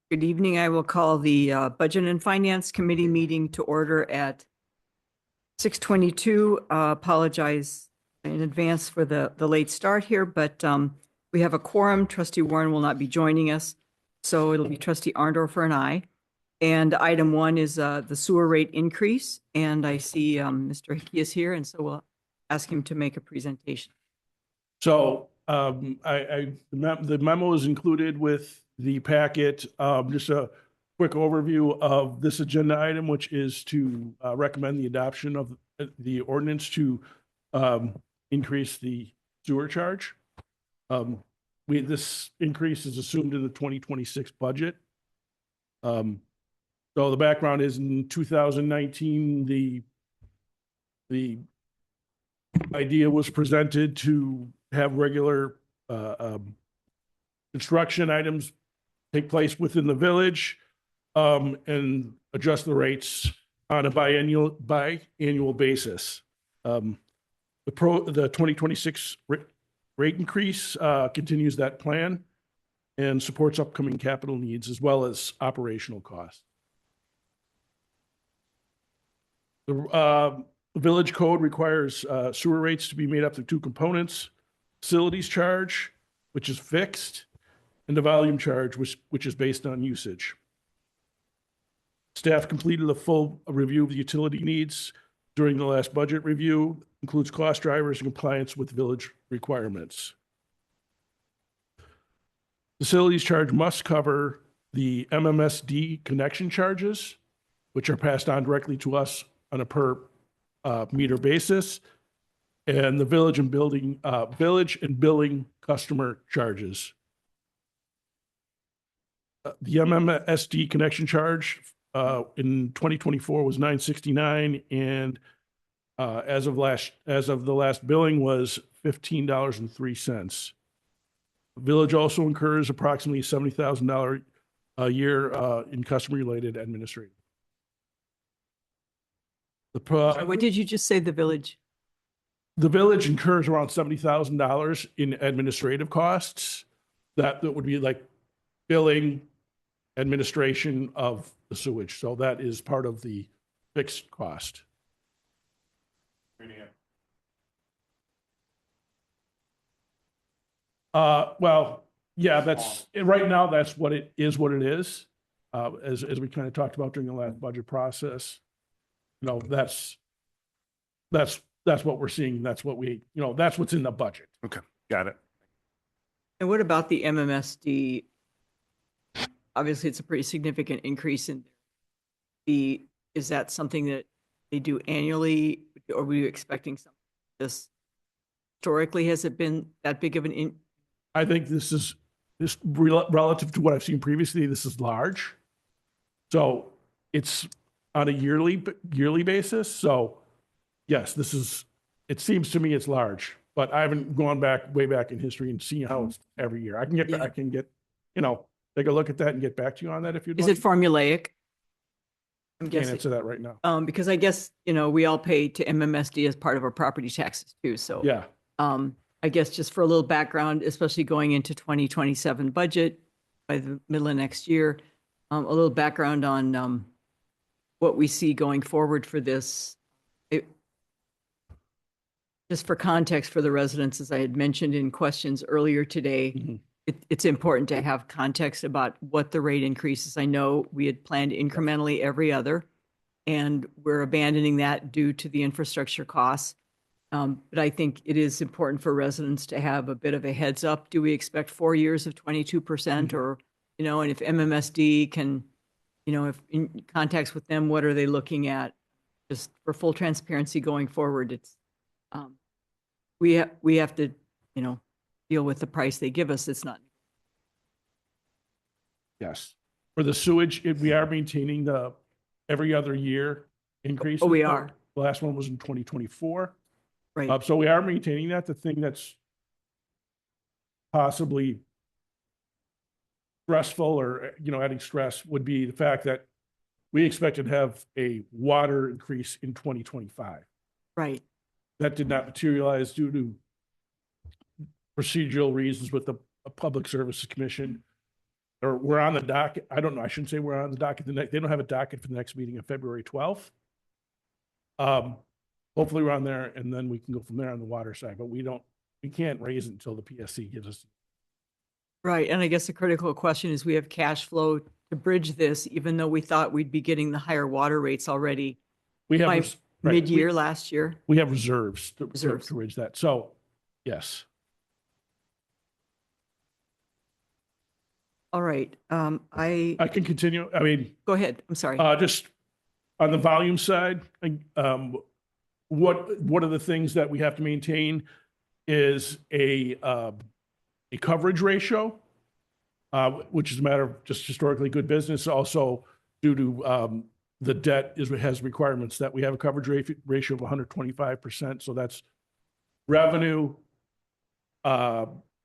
Good evening. I will call the Budget and Finance Committee meeting to order at 6:22. Apologize in advance for the late start here, but we have a quorum. Trustee Warren will not be joining us, so it'll be Trustee Arndorfer and I. And item one is the sewer rate increase, and I see Mr. Hickey is here, and so we'll ask him to make a presentation. So the memo is included with the packet. Just a quick overview of this agenda item, which is to recommend the adoption of the ordinance to increase the sewer charge. This increase is assumed in the 2026 budget. So the background is in 2019, the idea was presented to have regular construction items take place within the village and adjust the rates on a biannual basis. The 2026 rate increase continues that plan and supports upcoming capital needs as well as operational costs. The village code requires sewer rates to be made up of two components: facilities charge, which is fixed, and the volume charge, which is based on usage. Staff completed a full review of the utility needs during the last budget review, includes cost drivers and compliance with village requirements. Facilities charge must cover the MMSD connection charges, which are passed on directly to us on a per meter basis, and the village and billing customer charges. The MMSD connection charge in 2024 was $9.69, and as of the last billing was $15.03. The village also incurs approximately $70,000 a year in customer-related administrative. What did you just say, the village? The village incurs around $70,000 in administrative costs. That would be like billing, administration of the sewage. So that is part of the fixed cost. Well, yeah, that's right now. That's what it is. What it is, as we kind of talked about during the last budget process. You know, that's what we're seeing. That's what that's what's in the budget. Okay, got it. And what about the MMSD? Obviously, it's a pretty significant increase in is that something that they do annually, or were you expecting something like this? Historically, has it been that big of an I think this relative to what I've seen previously, this is large. So it's on a yearly basis. So yes, it seems to me it's large, but I haven't gone way back in history and seen how it's every year. I can get, take a look at that and get back to you on that if you'd like. Is it formulaic? I'm guessing. Can't answer that right now. Because I guess, we all pay to MMSD as part of our property taxes too. So yeah. I guess just for a little background, especially going into 2027 budget by the middle of next year, a little background on what we see going forward for this. Just for context for the residents, as I had mentioned in questions earlier today, it's important to have context about what the rate increases. I know we had planned incrementally every other, and we're abandoning that due to the infrastructure costs. But I think it is important for residents to have a bit of a heads up. Do we expect 4 years of 22% or, and if MMSD can, if in contacts with them, what are they looking at? Just for full transparency going forward, it's, we have to, deal with the price they give us. It's not. Yes. For the sewage, we are maintaining the every other year increase. Oh, we are. The last one was in 2024. Right. So we are maintaining that. The thing that's possibly stressful or, adding stress would be the fact that we expected to have a water increase in 2025. Right. That did not materialize due to procedural reasons with the Public Services Commission. or we're on the docket. I don't know. I shouldn't say we're on the docket. They don't have a docket for the next meeting on February 12th. Hopefully we're on there and then we can go from there on the water side, but we can't raise it until the PSC gives us. Right. And I guess the critical question is we have cash flow to bridge this, even though we thought we'd be getting the higher water rates already We have by res- right, mid-year last year. We have reserves Reserves. to bridge that. So, yes. All right. I can continue. I mean, Go ahead. I'm sorry. just on the volume side, what are the things that we have to maintain is a coverage ratio, which is a matter of just historically good business. Also, due to the debt has requirements that we have a coverage ratio of 125%. So that's revenue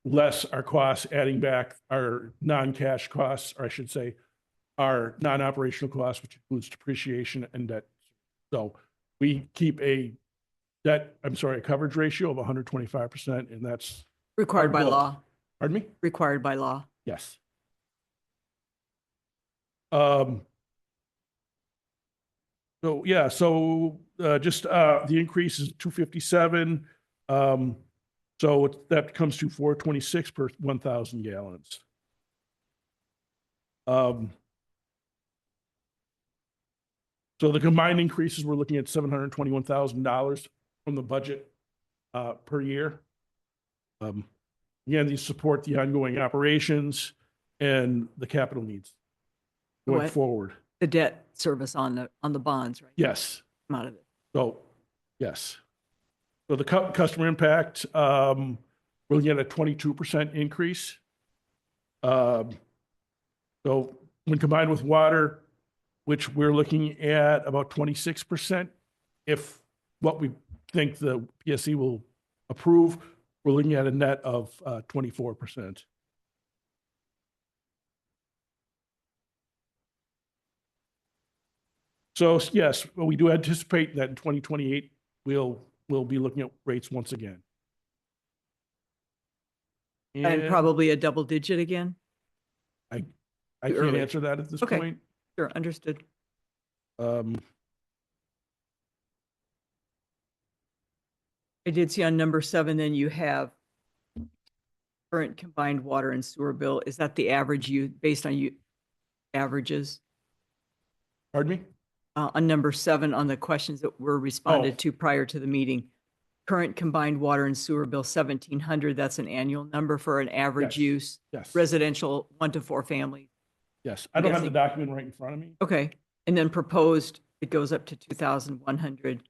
less our costs, adding back our non-cash costs, or I should say, our non-operational costs, which includes depreciation and debt. So we keep a coverage ratio of 125%, and that's Required by goal. law. Pardon me? Required by law. Yes. So yeah, just the increase is 257. So that comes to 426 per 1,000 gallons. So the combined increases, we're looking at $721,000 from the budget per year. Again, these support the ongoing operations and the capital needs going forward. The debt service on the bonds, right? Yes. Come out of it. So, yes. So the customer impact, we're looking at a 22% increase. So when combined with water, which we're looking at about 26%, if what we think the PSC will approve, we're looking at a net of 24%. So yes, we do anticipate that in 2028, we'll be looking at rates once again. And probably a double digit again? I can't answer that at this point. Sure, understood. I did see on number 7, then you have current combined water and sewer bill. Is that the average based on averages? Pardon me? On number 7, on the questions that were responded to prior to the meeting, current combined water and sewer bill 1,700. That's an annual number for an average use. Yes. Residential 1 to 4 family. Yes. I don't have the document right in front of me. Okay. And then proposed, it goes up to 2,100.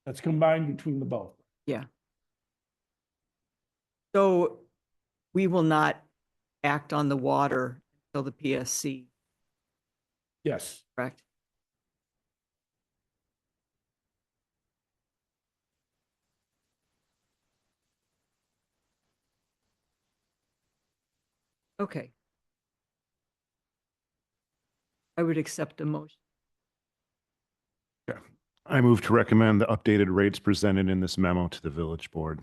That's combined between the both. Yeah. So we will not act on the water until the PSC, Yes. correct? Okay. I would accept a motion. I move to recommend the updated rates presented in this memo to the village board.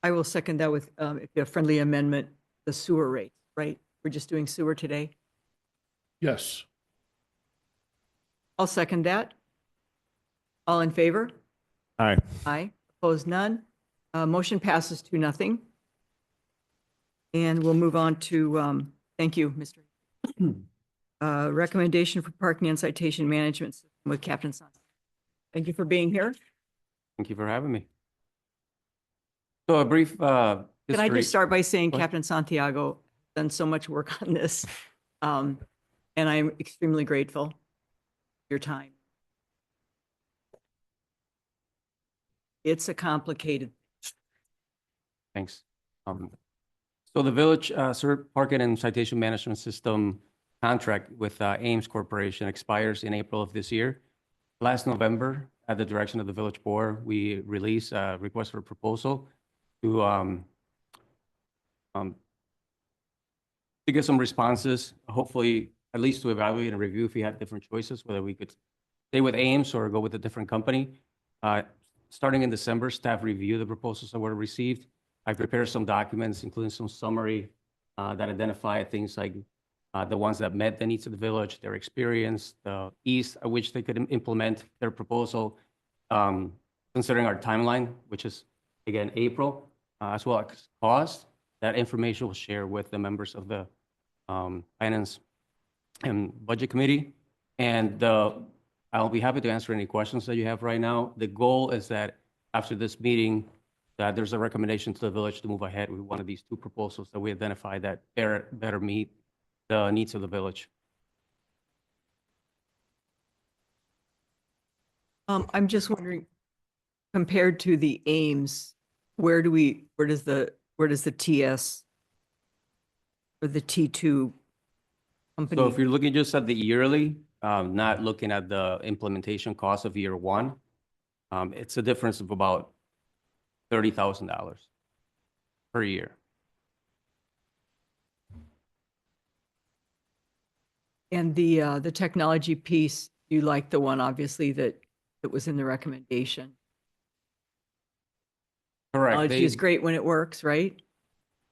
I will second that with a friendly amendment, the sewer rates, right? We're just doing sewer today. Yes. I'll second that. All in favor? Aye. Aye. Opposed, none. Motion passes 2-0. And we'll move on to, thank you, Mr. Recommendation for parking and citation management system with Captain Santiago. Thank you for being here. Thank you for having me. So a brief Can I history. just start by saying Go ahead. Captain Santiago has done so much work on this. And I'm extremely grateful for your time. It's a complicated. Thanks. So the village parking and citation management system contract with Ames Corporation expires in April of this year. Last November, at the direction of the village board, we released a request for proposal to get some responses, hopefully at least to evaluate and review if we had different choices, whether we could stay with Ames or go with a different company. Starting in December, staff reviewed the proposals that were received. I prepared some documents, including some summary that identify things like the ones that met the needs of the village, their experience, the ease at which they could implement their proposal, considering our timeline, which is, again, April, as well as cost. That information will share with the members of the Finance and Budget Committee. And I'll be happy to answer any questions that you have right now. The goal is that after this meeting, that there's a recommendation to the village to move ahead with one of these two proposals that we identify that better meet the needs of the village. I'm just wondering, compared to the Ames, where does the TS or the T2 company? So if you're looking just at the yearly, not looking at the implementation cost of year one, it's a difference of about $30,000 per year. And the technology piece, you like the one obviously that was in the recommendation. Correct. Technology is great when it works, right?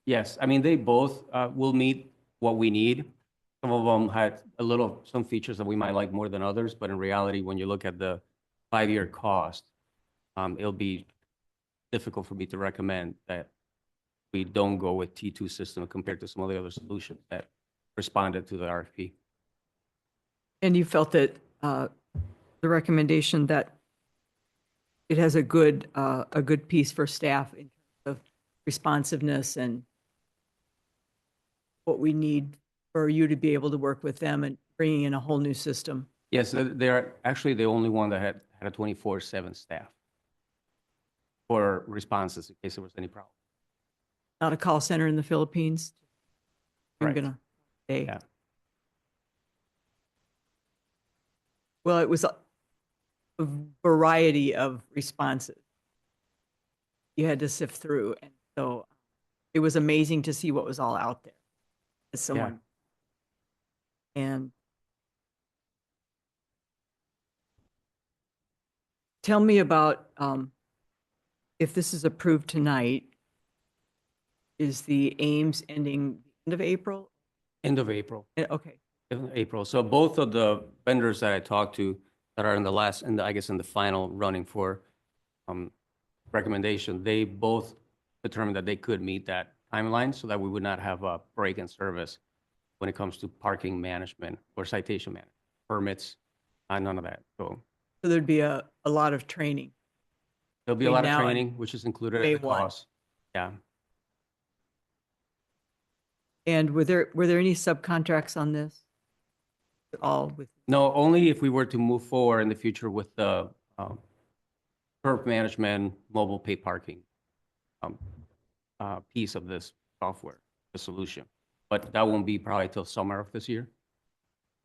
Yes, I mean, they both will meet what we need. Some of them had some features that we might like more than others, but in reality, when you look at the 5-year cost, it'll be difficult for me to recommend that we don't go with T2 system compared to some of the other solutions that responded to the RFP. And you felt that the recommendation that it has a good piece for staff in terms of responsiveness and what we need for you to be able to work with them and bringing in a whole new system. Yes, they're actually the only one that had a 24/7 staff for responses in case there was any problem. Not a call center in the Philippines. I'm Correct. gonna say. Yeah. Well, it was a variety of responses you had to sift through, and so it was amazing to see what was all out there as someone. And tell me about if this is approved tonight, is the Ames ending the end of April? End of April. Okay. April. So both of the vendors that I talked to that are in the last, and I guess in the final running for recommendation, they both determined that they could meet that timeline so that we would not have a break in service when it comes to parking management or citation management, permits, none of that. So So there'd be a lot of training. there'll be a Between lot of now and training, which is included May in the 1. cost. Yeah. And were there any subcontracts on this? All with, No, only if we were to move forward in the future with the curb management, mobile pay parking piece of this software, the solution. But that won't be probably till summer of this year.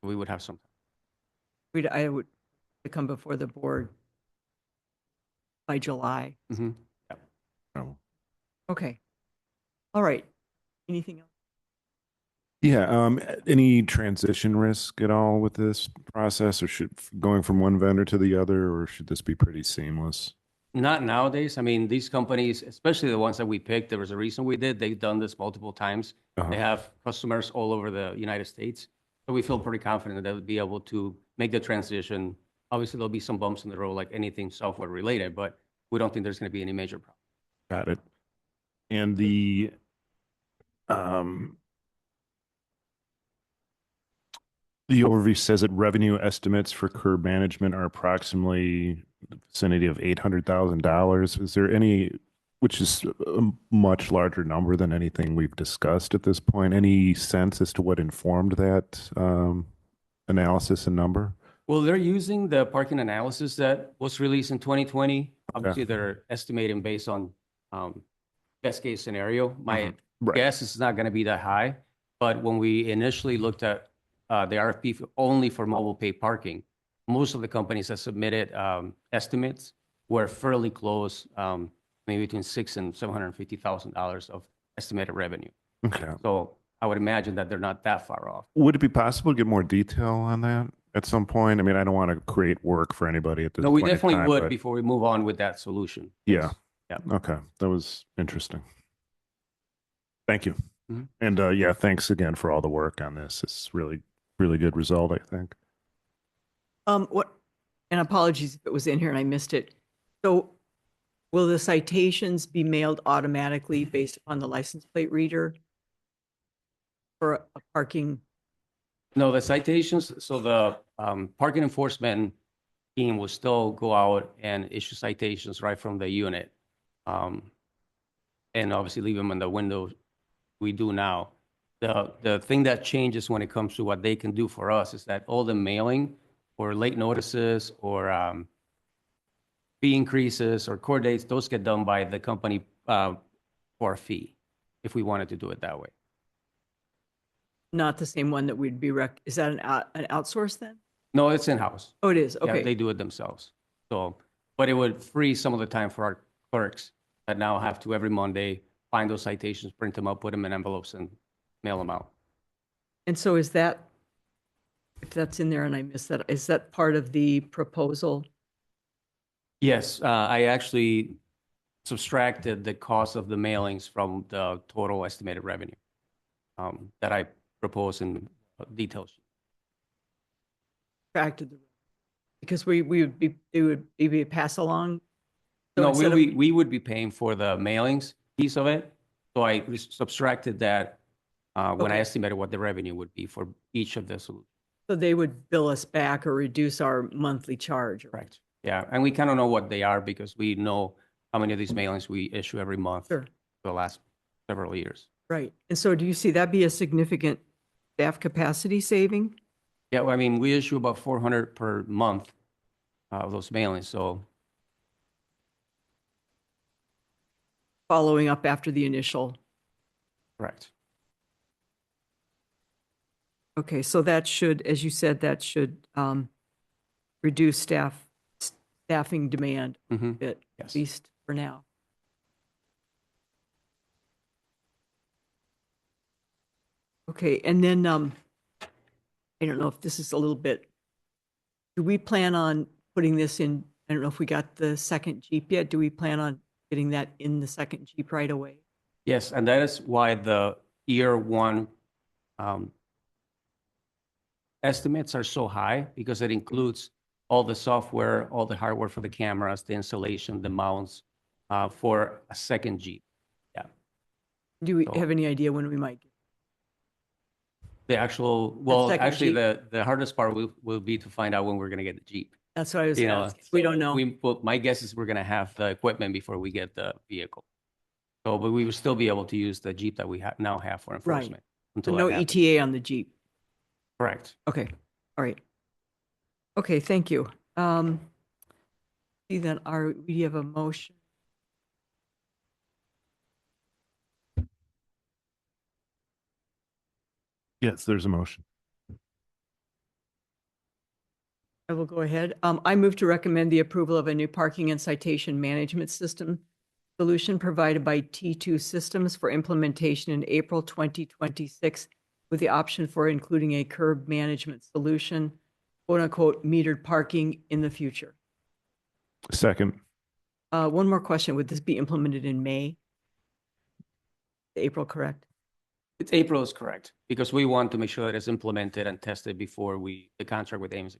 We would have some. I would come before the board by July. Mm-hmm. Oh. Okay. All right. Anything else? Yeah, any transition risk at all with this process, or should going from one vendor to the other, or should this be pretty seamless? Not nowadays. I mean, these companies, especially the ones that we picked, there was a reason we did. They've done this multiple times. Uh-huh. They have customers all over the United States. So we feel pretty confident that they would be able to make the transition. Obviously, there'll be some bumps in the road, like anything software related, but we don't think there's going to be any major problem. Got it. And the overview says that revenue estimates for curb management are approximately the vicinity of $800,000. Is there any, which is a much larger number than anything we've discussed at this point? Any sense as to what informed that analysis and number? Well, they're using the parking analysis that was released in 2020. Obviously, they're estimating based on best case scenario. My guess is not going to be that high, but when we initially looked at the RFP only for mobile pay parking, most of the companies that submitted estimates were fairly close, maybe between $600,000 and $750,000 of estimated revenue. Okay. So I would imagine that they're not that far off. Would it be possible to get more detail on that at some point? I mean, I don't want to create work for anybody at this No, we point in definitely time, would but- before we move on with that solution. Yeah. Yeah. Okay. That was interesting. Thank you. And yeah, thanks again for all the work on this. It's really, really good result, I think. What, and apologies if it was in here and I missed it. So will the citations be mailed automatically based upon the license plate reader for a parking? No, the citations, so the parking enforcement team will still go out and issue citations right from the unit. And obviously leave them in the window we do now. The thing that changes when it comes to what they can do for us is that all the mailing or late notices or fee increases or court dates, those get done by the company for a fee, if we wanted to do it that way. Not the same one that we'd be is that an outsource then? No, it's in-house. Oh, it is. Yeah, Okay. they do it themselves. So, but it would free some of the time for our clerks that now have to every Monday find those citations, print them up, put them in envelopes and mail them out. And so is that, if that's in there and I missed that, is that part of the proposal? Yes, I actually subtracted the cost of the mailings from the total estimated revenue that I propose in details. Back to the, because we would be, it would be a pass along? So No, instead of- we would be paying for the mailings piece of it. So I subtracted that when I Okay. estimated what the revenue would be for each of the solutions. So they would bill us back or reduce our monthly charge? Correct. Yeah, and we kind of know what they are because we know how many of these mailings we issue every month Sure. for the last several years. Right. And so do you see that be a significant staff capacity saving? Yeah, well, I mean, we issue about 400 per month of those mailings, so Following up after the initial? correct. Okay, so that should, as you said, that should reduce staffing demand a Mhm. bit, at Yes. least for now. Okay, and then I don't know if this is a little bit, do we plan on putting this in, I don't know if we got the second Jeep yet, do we plan on getting that in the second Jeep right away? Yes, and that is why the year one estimates are so high because it includes all the software, all the hardware for the cameras, the installation, the mounts for a second Jeep. Do we So- have any idea when we might? The actual, well, second actually, Jeep? the hardest part will be to find out when we're going to get the Jeep. That's what I was You know, asking. We don't know. Well, my guess is we're going to have the equipment before we get the vehicle. So, but we will still be able to use the Jeep that we now have for enforcement So until no that happens. ETA on the Jeep. Correct. Okay, all right. Okay, thank you. See that we have a motion. Yes, there's a motion. I will go ahead. I move to recommend the approval of a new parking and citation management system solution provided by T2 Systems for implementation in April 2026 with the option for including a curb management solution, quote unquote, metered parking in the future. Second. One more question. Would this be implemented in May? April, correct? It's April is correct because we want to make sure that it's implemented and tested before the contract with Ames.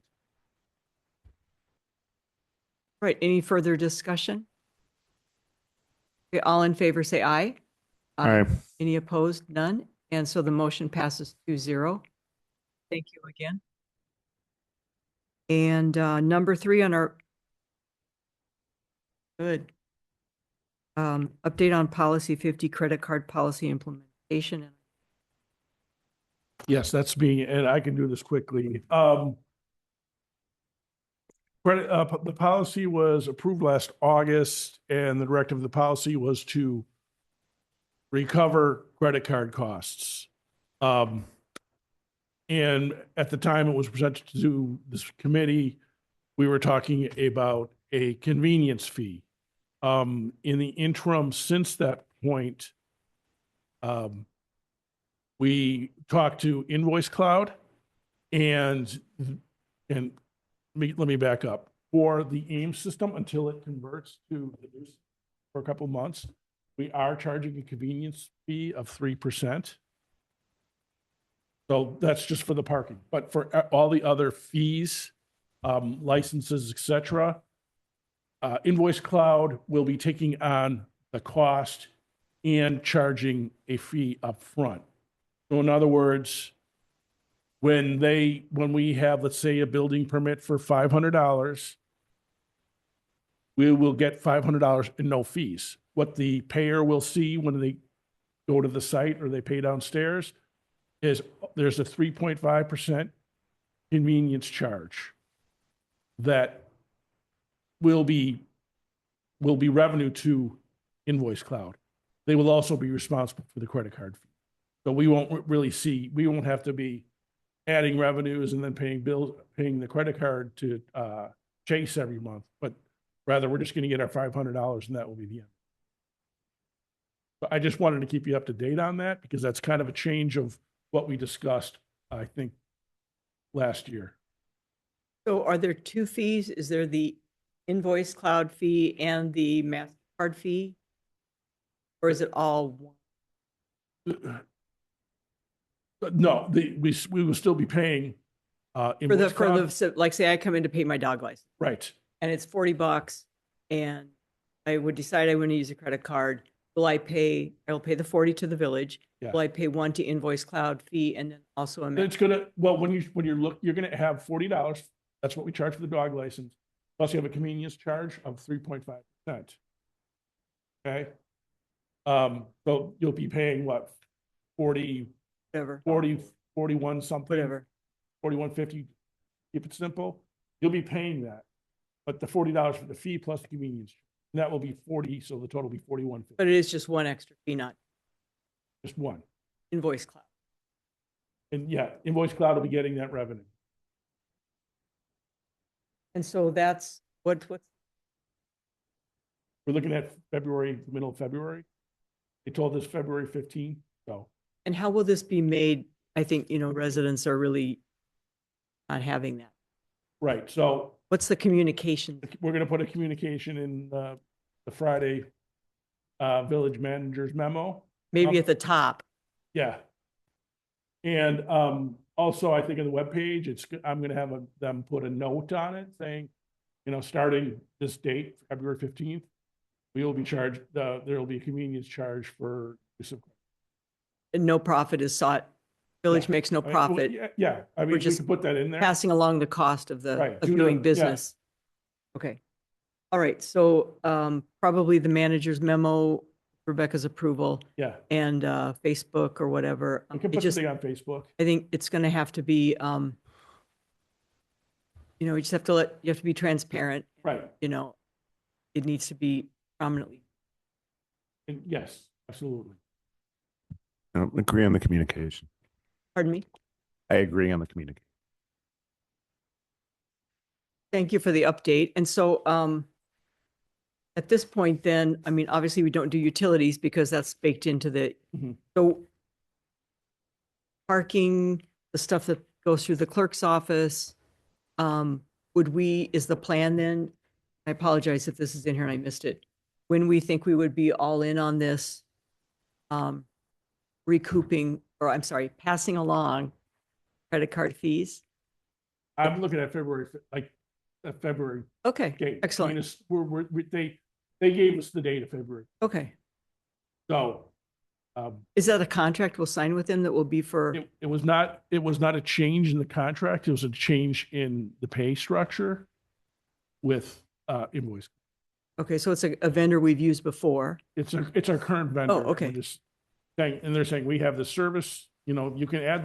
Right, any further discussion? Okay, all in favor, say aye. Aye. Any opposed? None. And so the motion passes 2-0. Thank you again. And number 3 on our, good. Update on policy 50 credit card policy implementation. Yes, that's me, and I can do this quickly. The policy was approved last August, and the directive of the policy was to recover credit card costs. And at the time it was presented to this committee, we were talking about a convenience fee. In the interim, since that point, we talked to Invoice Cloud and let me back up. For the AIM system, until it converts to the new for a couple of months, we are charging a convenience fee of 3%. So that's just for the parking, but for all the other fees, licenses, et cetera, Invoice Cloud will be taking on the cost and charging a fee up front. So in other words, when we have, let's say, a building permit for $500, we will get $500 and no fees. What the payer will see when they go to the site or they pay downstairs is there's a 3.5% convenience charge that will be revenue to Invoice Cloud. They will also be responsible for the credit card fee. So we won't have to be adding revenues and then paying the credit card to Chase every month, but rather we're just going to get our $500 and that will be the end. But I just wanted to keep you up to date on that because that's kind of a change of what we discussed, I think, last year. So are there two fees? Is there the Invoice Cloud fee and the MasterCard fee? Or is it all one? No, we will still be paying For Invoice Cloud. so like say I come in to pay my dog license Right. and it's $40 and I would decide I want to use a credit card. I'll pay the 40 to the village. Yeah. Will I pay one to Invoice Cloud fee and then also a It's gonna, well, when you're gonna have $40. That's what we charge for the dog license. Plus you have a convenience charge of 3.5%. Okay? So you'll be paying what, 40, whatever, 41 something, whatever. 41.50, keep it simple. You'll be paying that. But the $40 for the fee plus the convenience, and that will be 40, so the total will be 41.50. But it is just one extra fee, not Just one. Invoice Cloud. And yeah, Invoice Cloud will be getting that revenue. And so that's what's We're looking at February, middle of February. They told us February 15th, so. and how will this be made? I think, residents are really not having that. Right, so What's the communication? we're gonna put a communication in the Friday village manager's memo. Maybe at the top. Yeah. And also, I think on the webpage, I'm gonna have them put a note on it saying, starting this date, February 15th, we will be charged, there will be a convenience charge for use of. And no profit is sought. Village makes no I mean, profit, Yeah, I mean, we just can put that in there. passing along the cost of Right, of do doing the- business. Okay. All right. So probably the manager's memo, Rebecca's approval, Yeah, and Facebook or whatever. we can It put just, something on Facebook. I think it's going to have to be, you just have to you have to be transparent. Right, It needs to be prominently. and yes, absolutely. Agree on the communication. Pardon me? I agree on the communication. Thank you for the update. And so at this point then, I mean, obviously we don't do utilities because that's baked into the, Mhm. so parking, the stuff that goes through the clerk's office, is the plan then, I apologize if this is in here and I missed it, when we think we would be all in on this, recouping, or I'm sorry, passing along credit card fees? I'm looking at February, February Okay, date. excellent. I mean, they gave us the date of February, Okay. so. Is that a contract we'll sign with them that will be for, It was not a change in the contract. It was a change in the pay structure with Invoice. okay, so it's a vendor we've used before. It's our current vendor. Oh, okay. We're just saying, and they're saying we have the service, you can add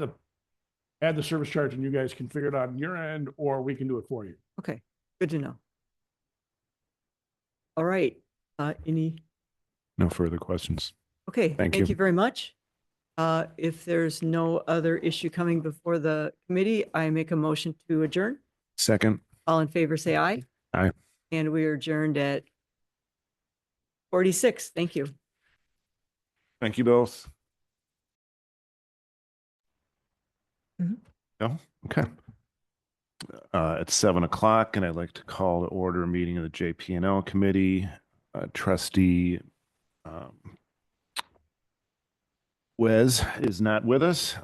the service charge and you guys can figure it out on your end, or we can do it for you. Okay, good to know. All right, No further questions. okay, Thank thank you. you very much. If there's no other issue coming before the committee, I make a motion to adjourn. Second. All in favor, say aye. Aye. And we are adjourned at 46. Thank you. Thank you both. Mhm. No? Okay. It's 7:00 and I'd like to call to order a meeting of the JP&L committee. Trustee Wes is not with us,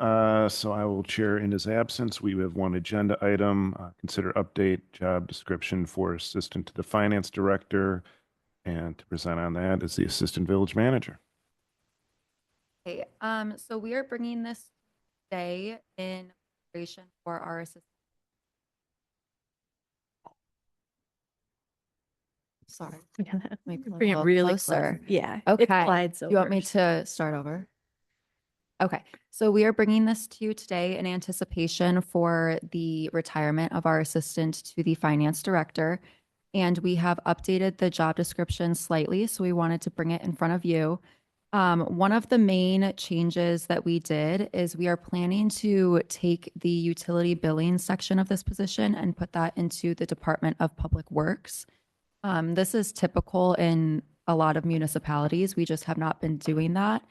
so I will chair in his absence. We have one agenda item, consider update job description for assistant to the finance director. And to present on that is the assistant village manager. Okay, so we are bringing this today in preparation for our assistant. Sorry. Let me pull it Bring a it little really closer. close. Yeah. Okay. It glides over. You want me to start over? Okay, so we are bringing this to you today in anticipation for the retirement of our assistant to the finance director. And we have updated the job description slightly, so we wanted to bring it in front of you. One of the main changes that we did is we are planning to take the utility billing section of this position and put that into the Department of Public Works. This is typical in a lot of municipalities. We just have not been doing that.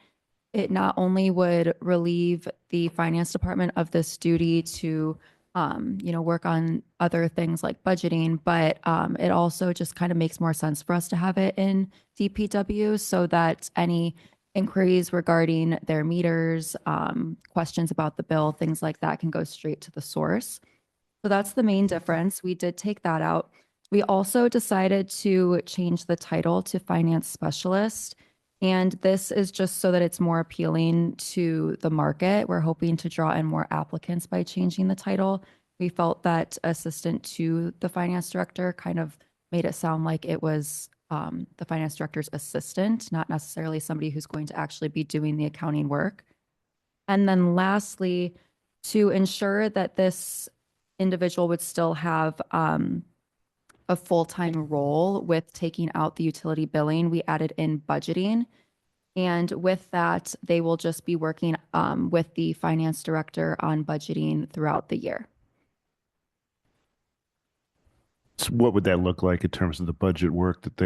It not only would relieve the finance department of this duty to, work on other things like budgeting, but it also just kind of makes more sense for us to have it in DPW so that any inquiries regarding their meters, questions about the bill, things like that can go straight to the source. So that's the main difference. We did take that out. We also decided to change the title to finance specialist. And this is just so that it's more appealing to the market. We're hoping to draw in more applicants by changing the title. We felt that assistant to the finance director kind of made it sound like it was the finance director's assistant, not necessarily somebody who's going to actually be doing the accounting work. And then lastly, to ensure that this individual would still have a full-time role with taking out the utility billing, we added in budgeting. And with that, they will just be working with the finance director on budgeting throughout the year. So what would that look like in terms of the budget work that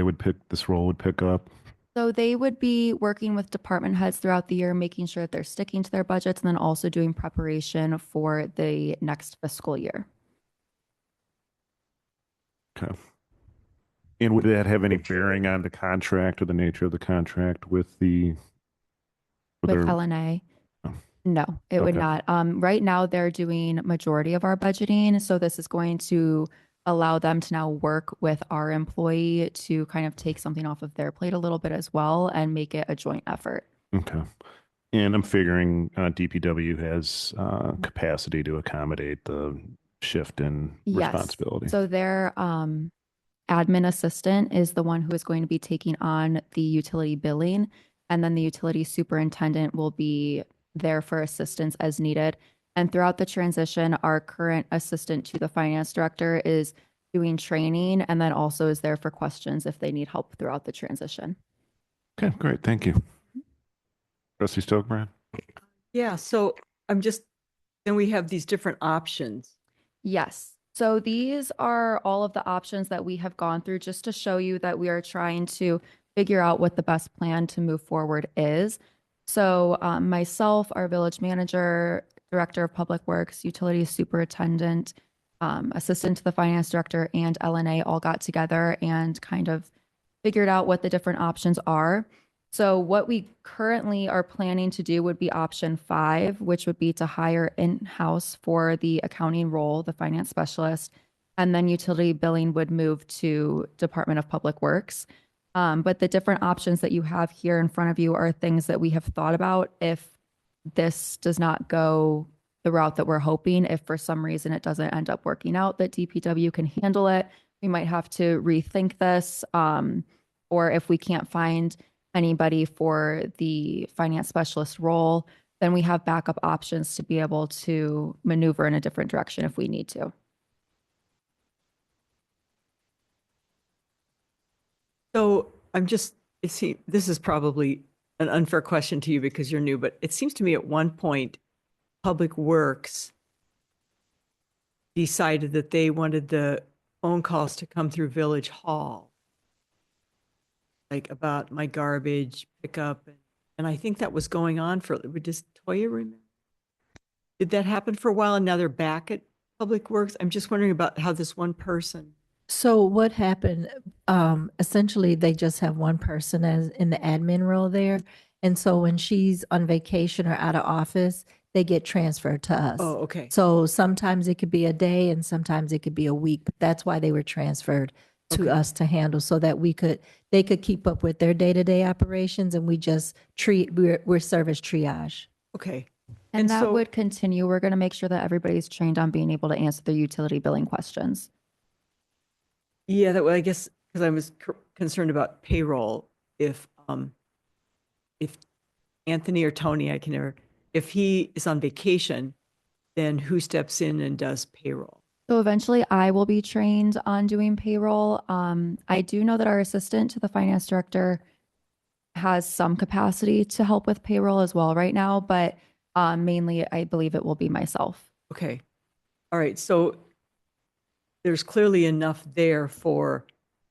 this role would pick up? So they would be working with department heads throughout the year, making sure that they're sticking to their budgets and then also doing preparation for the next fiscal year. Okay. And would that have any bearing on the contract or the nature of the contract with the? With LNA? Oh. No, it would Okay. not. Right now, they're doing majority of our budgeting. So this is going to allow them to now work with our employee to kind of take something off of their plate a little bit as well and make it a joint effort. Okay. And I'm figuring DPW has capacity to accommodate the shift in Yes. responsibility. So their admin assistant is the one who is going to be taking on the utility billing. And then the utility superintendent will be there for assistance as needed. And throughout the transition, our current assistant to the finance director is doing training and then also is there for questions if they need help throughout the transition. Okay, great. Thank you. Trustee Stokebrand? Yeah, so then we have these different options. Yes. So these are all of the options that we have gone through just to show you that we are trying to figure out what the best plan to move forward is. So myself, our village manager, director of public works, utilities superintendent, assistant to the finance director, and LNA all got together and kind of figured out what the different options are. So what we currently are planning to do would be option 5, which would be to hire in-house for the accounting role, the finance specialist, and then utility billing would move to Department of Public Works. But the different options that you have here in front of you are things that we have thought about if this does not go the route that we're hoping. If for some reason it doesn't end up working out, that DPW can handle it, we might have to rethink this. Or if we can't find anybody for the finance specialist role, then we have backup options to be able to maneuver in a different direction if we need to. So this is probably an unfair question to you because you're new, but it seems to me at one point, Public Works decided that they wanted the phone calls to come through Village Hall, like about my garbage pickup. And I think that was going on does Toya remember? Did that happen for a while and now they're back at Public Works? I'm just wondering about how this one person. So what happened, essentially, they just have one person as in the admin role there. And so when she's on vacation or out of office, they get transferred to us. Oh, okay. So sometimes it could be a day and sometimes it could be a week. But that's why they were transferred to Okay. us to handle so that they could keep up with their day-to-day operations and we just we're service triage. Okay. And And that so- would continue. We're going to make sure that everybody's trained on being able to answer the utility billing questions. Yeah, that way, I guess, because I was concerned about payroll. If Anthony or Tony, I can never, if he is on vacation, then who steps in and does payroll? So eventually I will be trained on doing payroll. I do know that our assistant to the finance director has some capacity to help with payroll as well right now, but mainly I believe it will be myself. Okay. All right. So there's clearly enough there for,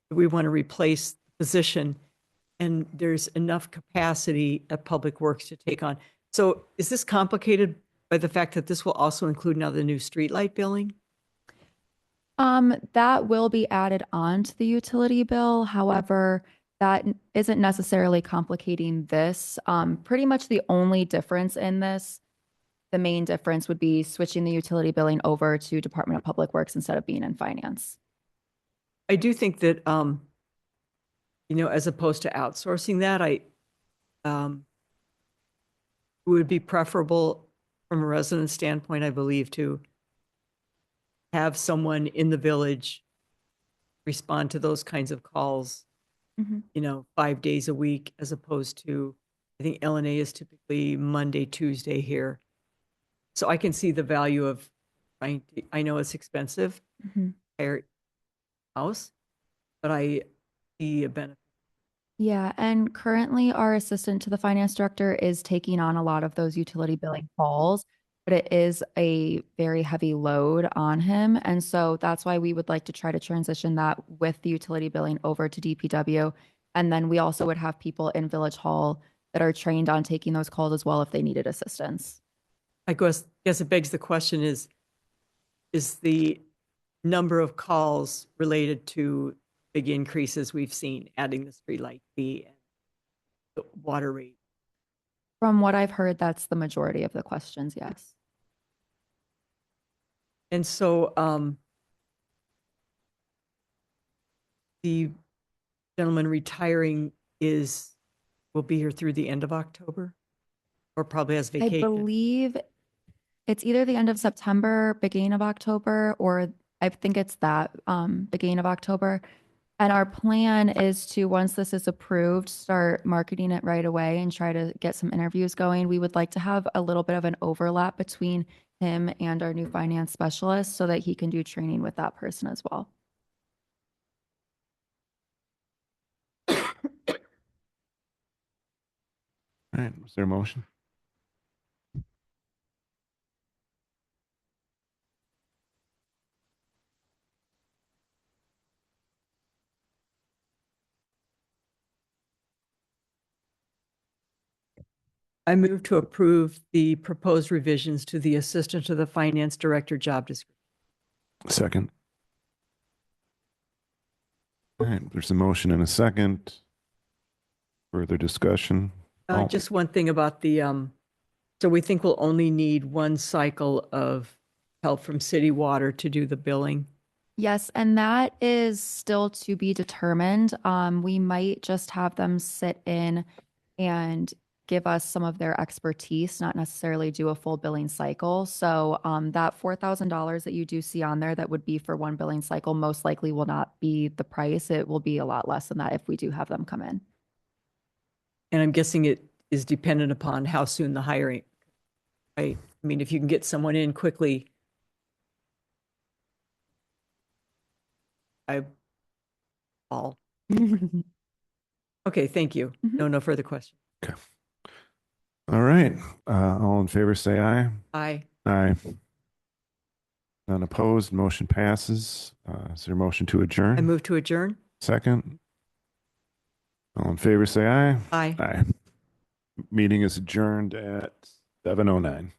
we want to replace the position, and there's enough capacity at Public Works to take on. So is this complicated by the fact that this will also include now the new streetlight billing? That will be added on to the utility bill. However, that isn't necessarily complicating this. Pretty much the only difference in this, the main difference would be switching the utility billing over to Department of Public Works instead of being in finance. I do think that, as opposed to outsourcing that, it would be preferable from a resident standpoint, I believe, to have someone in the village respond to those kinds of calls, Mhm. 5 days a week, as opposed to, I think LNA is typically Monday, Tuesday here. So I can see the value of trying to, I know it's expensive, Mhm. hire house, but I see a benefit. Yeah, and currently our assistant to the finance director is taking on a lot of those utility billing calls, but it is a very heavy load on him. And so that's why we would like to try to transition that with the utility billing over to DPW. And then we also would have people in Village Hall that are trained on taking those calls as well if they needed assistance. I guess it begs the question is the number of calls related to big increases we've seen, adding the streetlight fee and the water rate? From what I've heard, that's the majority of the questions, yes. And so the gentleman retiring will be here through the end of October, or probably has I vacation. believe it's either the end of September, beginning of October, or I think it's that beginning of October. And our plan is to, once this is approved, start marketing it right away and try to get some interviews going. We would like to have a little bit of an overlap between him and our new finance specialist so that he can do training with that person as well. All right, is there a motion? I move to approve the proposed revisions to the Assistant to the Finance Director job description. Second. All right, there's a motion and a second. Further discussion? Oh. Just one thing about so we think we'll only need one cycle of help from city water to do the billing. Yes, and that is still to be determined. We might just have them sit in and give us some of their expertise, not necessarily do a full billing cycle. So that $4,000 that you do see on there that would be for one billing cycle most likely will not be the price. It will be a lot less than that if we do have them come in. And I'm guessing it is dependent upon how soon the hiring, right? I mean, if you can get someone in quickly, all. Okay, thank you. No further questions. All right, all in favor, say aye. Aye. Aye. None opposed, motion passes. Is there a motion to adjourn? I move to adjourn. Second. All in favor, say aye. Aye. Aye. Meeting is adjourned at 7:09.